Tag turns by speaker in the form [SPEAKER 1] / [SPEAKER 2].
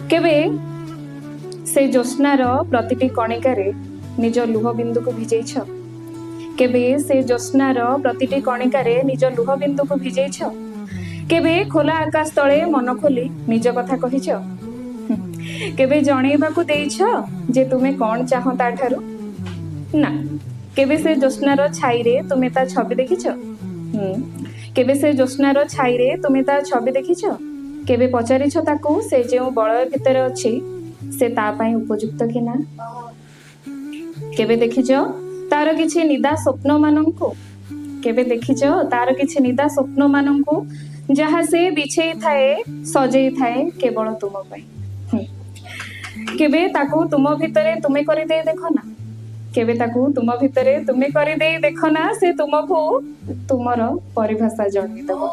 [SPEAKER 1] केबे से ज्योत्स्नार प्रतिटी कणिकारे निज लुह बिंदु को भिजेइछ? केबे से ज्योत्स्नार प्रतिटी कणिकारे निज लुह बिंदु को भिजेइछ? केबे खोला आकाश तले मन खोली निज कथा कहिछ? केबे जणेबाकू देइछ जे तुमे कौन चाह ताठारु? ना। केबे से ज्योत्स्नार छाई रे तुमे ता छवि देखिछ? केबे से ज्योत्स्नार छाई रे तुमे ता छवि देखिछ? केबे पचारिछ ताकू से जेउ बलय भितरे अछि से ता पई उपयुक्त कि ना? केबे देखिछ तार किछि निदा स्वप्न मानंकु? केबे देखिछ तार किछि निदा स्वप्न मानंकु जहा से बिछेई थाए सजेई थाए केवल तुम पई? केबे ताकू तुम भितरे तुमे करि दे देखो ना? केबे ताकू तुम भितरे तुमे करि दे देखो ना? से तुमको तुमर परिभाषा जणेई देबो।